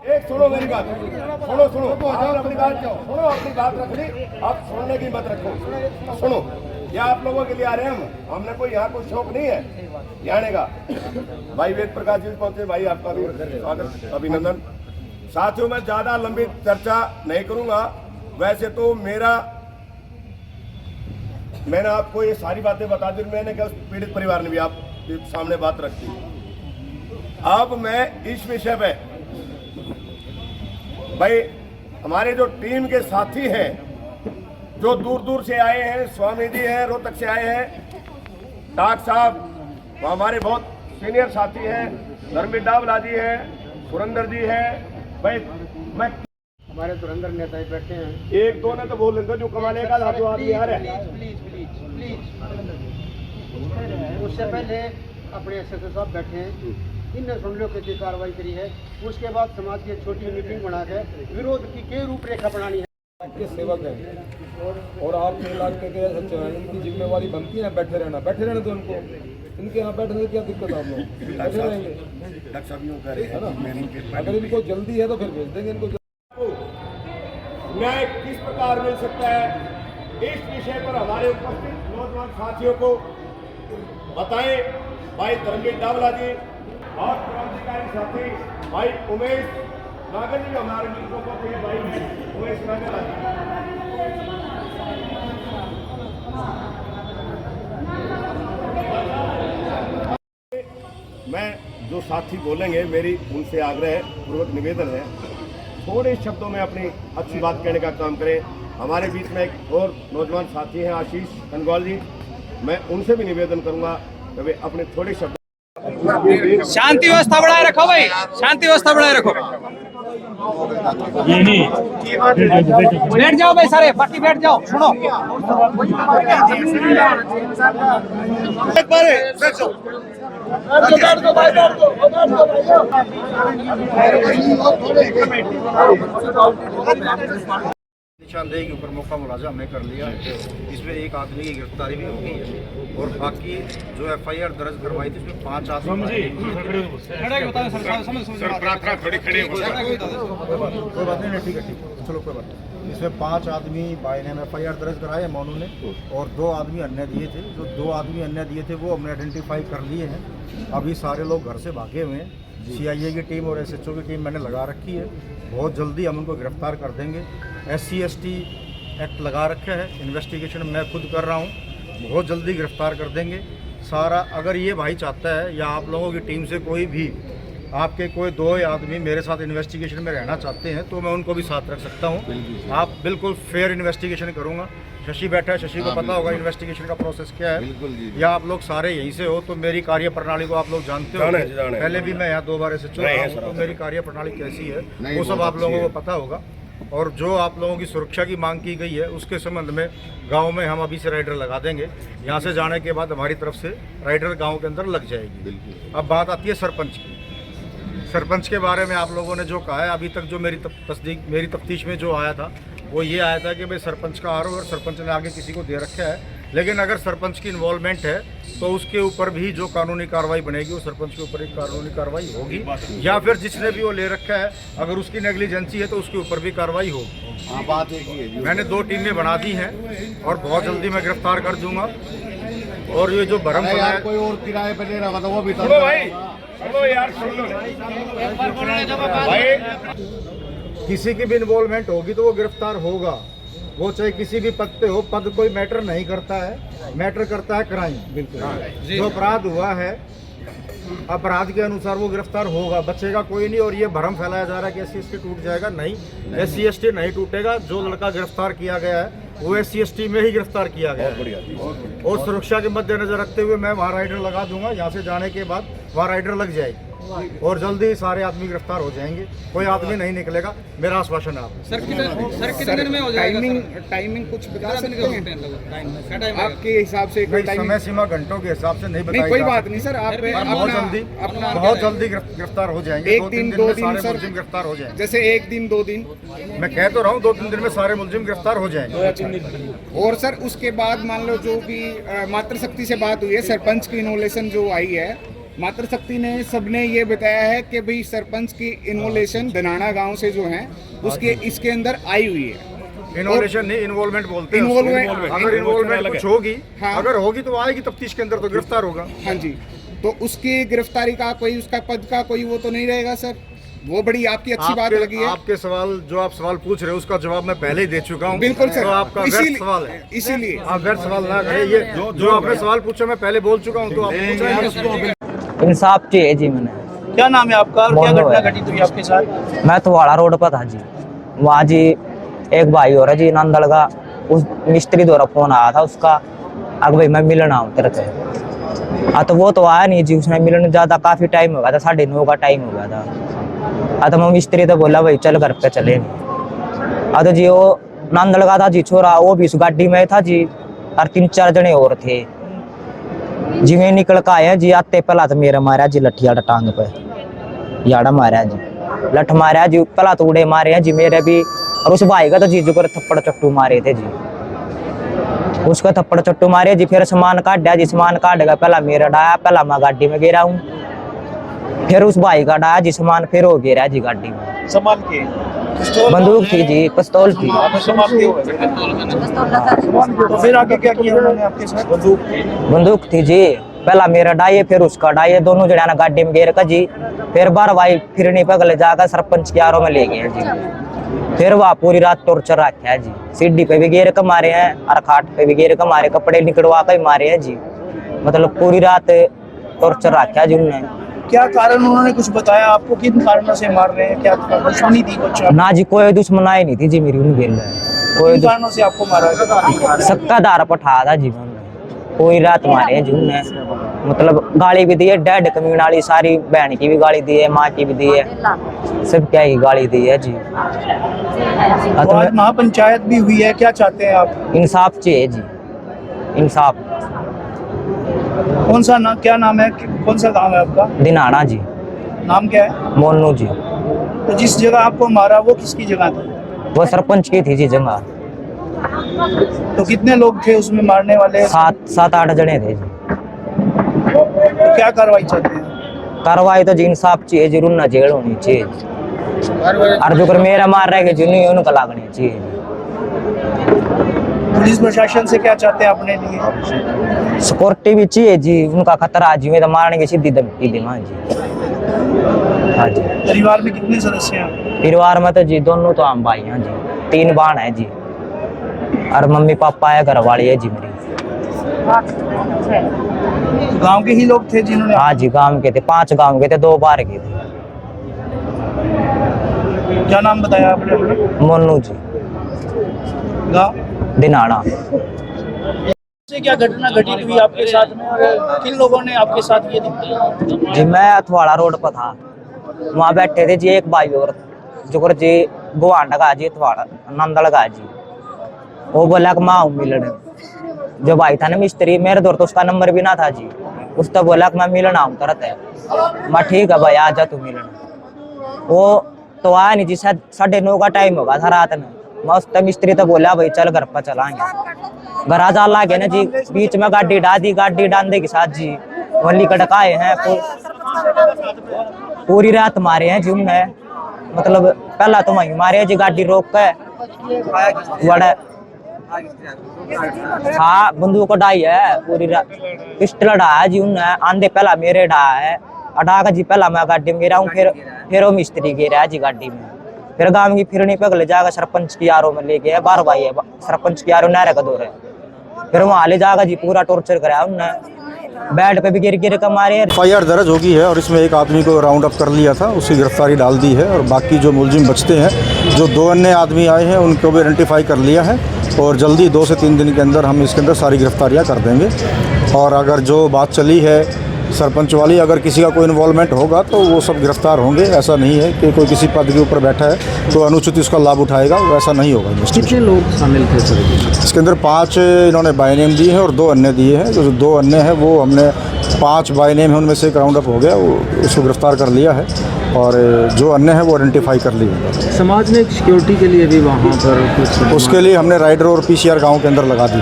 एक सुनो मेरी बात, सुनो सुनो, आपने अपनी बात सुनो, अपनी बात रख ली, आप सुनने की मत रखो। सुनो, ये आप लोगों के लिए आ रहे हैं हमने कोई यहाँ कोई शौक नहीं है ये आने का। भाई वेद प्रकाश जी पहुंचे, भाई आपका भी स्वागत अभिनंदन। साथियों मैं ज्यादा लंबी चर्चा नहीं करूंगा। वैसे तो मैंने आपको ये सारी बातें बता दी, मैंने क्या पीड़ित परिवार ने भी आप सामने बात रखी। अब मैं इस विषय पे भाई हमारे जो टीम के साथी हैं जो दूर दूर से आए हैं, स्वामी जी हैं रोहतक से आए हैं, डाक साहब वो हमारे बहुत सीनियर साथी हैं, धर्मवीर डावला जी हैं, सुरेंद्र जी हैं, भाई मैं हमारे धुरंधर नेता बैठे हैं। एक दो ने तो बोल देंगे जो कमाने का जो आदमी आ रहा है। उससे पहले अपने एसएसओ साहब बैठे हैं, इनने सुन लो कैसी कार्रवाई करी है। उसके बाद समाज की एक छोटी मीटिंग बनाकर विरोध की क्या रूपरेखा बनानी है। के सेवक हैं और आपके इलाके के सच्चे हैं, इनकी जिम्मेवारी बनती है बैठे रहने तो उनको इनके यहाँ बैठने से क्या दिक्कत है? आप लोग बैठे रहेंगे है ना। अगर इनको जल्दी है तो फिर भेज देंगे इनको। न्याय किस प्रकार मिल सकता है इस विषय पर हमारे उपस्थित नौजवान साथियों को बताएं भाई धर्मवीर डावला जी और क्रांतिकारी साथी भाई उमेश नागर जी हमारे मित्रों को कोई भाई उमेश नागर मैं जो साथी बोलेंगे मेरी उनसे आग्रह पूर्वक निवेदन है थोड़े शब्दों में अपनी अच्छी बात कहने का काम करें। हमारे बीच में एक और नौजवान साथी हैं आशीष कनगौल जी, मैं उनसे भी निवेदन करूंगा कि वे अपने थोड़े शब्द शांति व्यवस्था बढ़ाए रखो भाई, शांति व्यवस्था बढ़ाए रखो। बैठ जाओ भाई सारे पार्टी बैठ जाओ। सुनो निशानदेही के ऊपर मौका मुलाजा हमने कर लिया। इसमें एक आदमी की गिरफ्तारी भी हो गई है और बाकी जो एफआईआर दर्ज करवाई थी उसमें 5 आदमी कोई बात नहीं, ठीक है चलो कोई बात नहीं। इसमें 5 आदमी बाई नेम एफआईआर दर्ज कराए मोनू ने और 2 आदमी अन्य दिए थे। जो 2 आदमी अन्य दिए थे वो हमने आइडेंटिफाई कर लिए हैं। अभी सारे लोग घर से भागे हुए हैं। सीआईए की टीम और एसएचओ की टीम मैंने लगा रखी है। बहुत जल्दी हम उनको गिरफ्तार कर देंगे। SC/ST एक्ट लगा रखा है, इन्वेस्टिगेशन मैं खुद कर रहा हूँ, बहुत जल्दी गिरफ्तार कर देंगे सारा। अगर ये भाई चाहता है या आप लोगों की टीम से कोई भी आपके कोई 2 आदमी मेरे साथ इन्वेस्टिगेशन में रहना चाहते हैं तो मैं उनको भी साथ रख सकता हूँ। आप बिल्कुल फेयर इन्वेस्टिगेशन करूँगा। शशि बैठा है, शशि को पता होगा इन्वेस्टिगेशन का प्रोसेस क्या है। या आप लोग सारे यहीं से हो तो मेरी कार्य प्रणाली को आप लोग जानते हो। पहले भी मैं यहाँ 2 बार ऐसे चुना हूँ तो मेरी कार्य प्रणाली कैसी है वो सब आप लोगों को पता होगा। और जो आप लोगों की सुरक्षा की मांग की गई है उसके संबंध में गांव में हम अभी से राइडर लगा देंगे। यहाँ से जाने के बाद हमारी तरफ से राइडर गांव के अंदर लग जाएगी। अब बात आती है सरपंच की। सरपंच के बारे में आप लोगों ने जो कहा है, अभी तक जो मेरी तफ्तीश में जो आया था वो ये आया था कि भाई सरपंच का आरोप और सरपंच ने आगे किसी को दे रखा है। लेकिन अगर सरपंच की इन्वॉल्वमेंट है तो उसके ऊपर भी जो कानूनी कार्रवाई बनेगी वो सरपंच के ऊपर एक कानूनी कार्रवाई होगी। या फिर जिसने भी वो ले रखा है अगर उसकी नेग्लिजेंसी है तो उसके ऊपर भी कार्रवाई होगी। बात है मैंने 2 टीमें बना दी हैं और बहुत जल्दी मैं गिरफ्तार कर दूंगा। और ये जो भरम कोई और किराए पे ले रहा था वो भी किसी की भी इन्वॉल्वमेंट होगी तो वो गिरफ्तार होगा। वो चाहे किसी भी पद पे हो, पद कोई मैटर नहीं करता है, मैटर करता है क्राइम। बिल्कुल जो अपराध हुआ है अपराध के अनुसार वो गिरफ्तार होगा, बचेगा कोई नहीं। और ये भ्रम फैलाया जा रहा है कि SC/ST टूट जाएगा, नहीं SC/ST नहीं टूटेगा। जो लड़का गिरफ्तार किया गया है वो SC/ST में ही गिरफ्तार किया गया है। और सुरक्षा के मद्देनजर रखते हुए मैं वहाँ राइडर लगा दूंगा। यहाँ से जाने के बाद वहाँ राइडर लग जाएगी और जल्दी सारे आदमी गिरफ्तार हो जाएंगे, कोई आदमी नहीं निकलेगा, मेरा आश्वासन है आपको। सर कितने में हो जाएगा? टाइमिंग कुछ बता सकते हैं आपके हिसाब से? समय सीमा घंटों के हिसाब से नहीं बताई। कोई बात नहीं सर, आप बहुत जल्दी गिरफ्तार हो जाएंगे। 1 दिन 2 दिन सारे मुलजिम गिरफ्तार हो जाएंगे। जैसे 1 दिन 2 दिन मैं कह तो रहा हूँ 2-3 दिन में सारे मुलजिम गिरफ्तार हो जाएंगे। और सर उसके बाद मान लो जो भी मातृशक्ति से बात हुई है, सरपंच की इनोलेशन जो आई है मातृशक्ति ने सबने ये बताया है कि भाई सरपंच की इन्वोलेशन धनाना गांव से जो है उसके इसके अंदर आई हुई है। इन्वोलेशन नहीं, इन्वॉल्वमेंट बोलते हैं उसको। इन्वॉल्वमेंट, अगर इन्वॉल्वमेंट कुछ होगी, हाँ। अगर होगी तो आएगी तफ्तीश के अंदर, तो गिरफ्तार होगा। हाँ जी, तो उसकी गिरफ्तारी का कोई उसका पद का कोई वो तो नहीं रहेगा सर? वो बड़ी आपकी अच्छी बात लगी है। आपके सवाल जो आप सवाल पूछ रहे हो उसका जवाब मैं पहले ही दे चुका हूँ। बिल्कुल सर, तो आपका व्यर्थ सवाल है, इसीलिए आप व्यर्थ सवाल ना करें। ये जो आपने सवाल पूछा मैं पहले बोल चुका हूँ, तो आप पूछा। इंसाफ चाहिए जी। मैंने क्या नाम है आपका और क्या मोनू घटना है। घटित हुई आपके साथ? मैं थवाड़ा रोड पर था जी। वहाँ जी एक भाई हो रहा जी नंदड़ का, उस मिस्त्री द्वारा फोन आया था उसका, अगर भाई मैं मिलना हूँ तेरे से। हाँ तो वो तो आया नहीं जी, उसने मिलने ज़्यादा काफ़ी टाइम हो गया था, 9:30 का टाइम हो गया था। हाँ तो मैं मिस्त्री तो बोला भाई चल घर पे चले। हाँ तो जी वो नंदड़ का था जी छोरा, वो भी उस गाड़ी में था जी, और 3-4 जने और थे जी। मैं निकल के आया जी, आते पहला तो मेरा मारा जी लठिया टांग पे, याड़ा मारा जी, लठ मारा जी, पहला तो उड़े मारे हैं जी मेरे भी, और उस भाई का तो जी जो कर थप्पड़ चट्टू मारे थे जी, उसका थप्पड़ चट्टू मारे जी। फिर सामान काट दिया जी, सामान काट गया, पहला मेरा डाया, पहला मैं गाड़ी में गिरा हूँ, फिर उस भाई का डाया जी सामान, फिर हो गिरा जी गाड़ी में। सामान के बंदूक थी जी, पिस्तौल थी। तो फिर आगे क्या किया उन्होंने आपके साथ? बंदूक थी जी, पहला मेरा डाये फिर उसका डाये, दोनों जने गाड़ी में गिर का जी। फिर बार भाई फिरनी पगले जाकर सरपंच की आरों में ले गए जी। फिर वहाँ पूरी रात टॉर्चर रखा है जी, सीढ़ी पे भी गिर के मारे हैं और खाट पे भी गिर के मारे, कपड़े निकलवा कर मारे हैं जी, मतलब पूरी रात टॉर्चर रखा है जी उन्होंने। क्या कारण उन्होंने कुछ बताया आपको, किन कारणों से मार रहे हैं? क्या दुश्मनी थी कुछ? ना जी कोई दुश्मनाई नहीं थी जी मेरी उनके लिए, कोई किन कारणों से आपको मारा? सक्का दार पठा था जी उन्होंने, पूरी रात मारे हैं जी उन्होंने, मतलब गाली भी दी है, डैड कमीन वाली सारी, बहन की भी गाली दी है, माँ की भी दी है, सब क्या ही गाली दी है जी। तो आज महापंचायत भी हुई है, क्या चाहते हैं आप? इंसाफ चाहिए जी, इंसाफ। कौन सा नाम, क्या नाम है, कौन सा गांव है आपका? दिनाना जी। नाम क्या है? मोनू जी। तो जिस जगह आपको मारा वो किसकी जगह थी? वो सरपंच की थी जी जगह। तो कितने लोग थे उसमें मारने वाले? 7-8 जने थे जी। तो क्या कार्रवाई चाहते हैं? कार्रवाई तो जी इंसाफ चाहिए जी, रुन्ना जेल होनी चाहिए, और जो कर मेरा मार रहे जी नहीं उनका लागनी चाहिए। पुलिस प्रशासन से क्या चाहते हैं अपने लिए? सिक्योरिटी भी चाहिए जी, उनका खतरा जी, में तो मारने की सीधी धमकी दे जी। हाँ जी। परिवार में कितने सदस्य हैं? परिवार में तो जी दोनों तो हम भाई हैं जी, 3 बहन है जी, और मम्मी पापा है, घर वाली है जी मेरी। तो गांव के ही लोग थे जिन्होंने? हाँ जी गांव के थे, 5 गांव के थे, 2 बाहर के थे। क्या नाम बताया आपने अपना? मोनू जी। गांव दिनाना। से क्या घटना घटित हुई आपके साथ में और किन लोगों ने आपके साथ ये दिखाया? जी मैं थवाड़ा रोड पर था, वहाँ बैठे थे जी एक भाई और जो जी गुआंडा का जी, थवाड़ा नंदड़ का जी, वो बोला कि माँ मिलने, जो भाई था ना मिस्त्री, मेरे दौर तो उसका नंबर भी ना था जी, उसने बोला कि मैं मिलना हूँ तरत है, मैं ठीक है भाई आ जा तू मिलना। वो तो आया नहीं जी, 9:30 का टाइम होगा था रात में। मस्त मिस्त्री तो बोला भाई चल घर पर चलाएंगे, घर आ लागे ना जी, बीच में गाड़ी डाल दी, गाड़ी डालने के साथ जी वली कटकाए हैं, पूरी रात मारे हैं जी उनने, मतलब पहला तो वहीं मारे हैं जी, गाड़ी रोक के बड़ा, हाँ बंदूक डाई है पूरी रात, पिस्टल डाया जी उनने, आंधे पहला मेरे डाया है, अड़ा का जी पहला मैं गाड़ी में गिरा हूँ, फिर वो मिस्त्री गिरा है जी गाड़ी में, फिर गांव की फिरनी पगले जाकर सरपंच की आरों में ले गया, 12 भाई है, सरपंच की आरों नहर का दौर है, फिर वहाँ ले जाकर जी पूरा टॉर्चर कराया उनने, बेड पे भी गिर कर मारे। FIR दर्ज होगी है और इसमें एक आदमी को राउंड अप कर लिया था, उसकी गिरफ्तारी डाल दी है, और बाकी जो मुलजिम बचते हैं, जो 2 अन्य आदमी आए हैं उनको भी आइडेंटिफाई कर लिया है, और जल्दी 2 से 3 दिन के अंदर हम इसके अंदर सारी गिरफ्तारियाँ कर देंगे। और अगर जो बात चली है सरपंच वाली, अगर किसी का कोई इन्वॉल्वमेंट होगा तो वो सब गिरफ्तार होंगे। ऐसा नहीं है कि कोई किसी पद के ऊपर बैठा है तो अनुचित उसका लाभ उठाएगा, वैसा नहीं होगा। कितने लोग शामिल थे सर इसके अंदर? 5 इन्होंने बाय नेम दिए हैं और 2 अन्य दिए हैं। जो 2 अन्य हैं वो हमने 5 बाय नेम है, उनमें से एक राउंड अप हो गया, वो उसको गिरफ्तार कर लिया है, और जो अन्य है वो आइडेंटिफाई कर लिए। समाज में सिक्योरिटी के लिए भी वहाँ पर कुछ, उसके लिए हमने राइडर और PCR गाँव के अंदर लगा दी।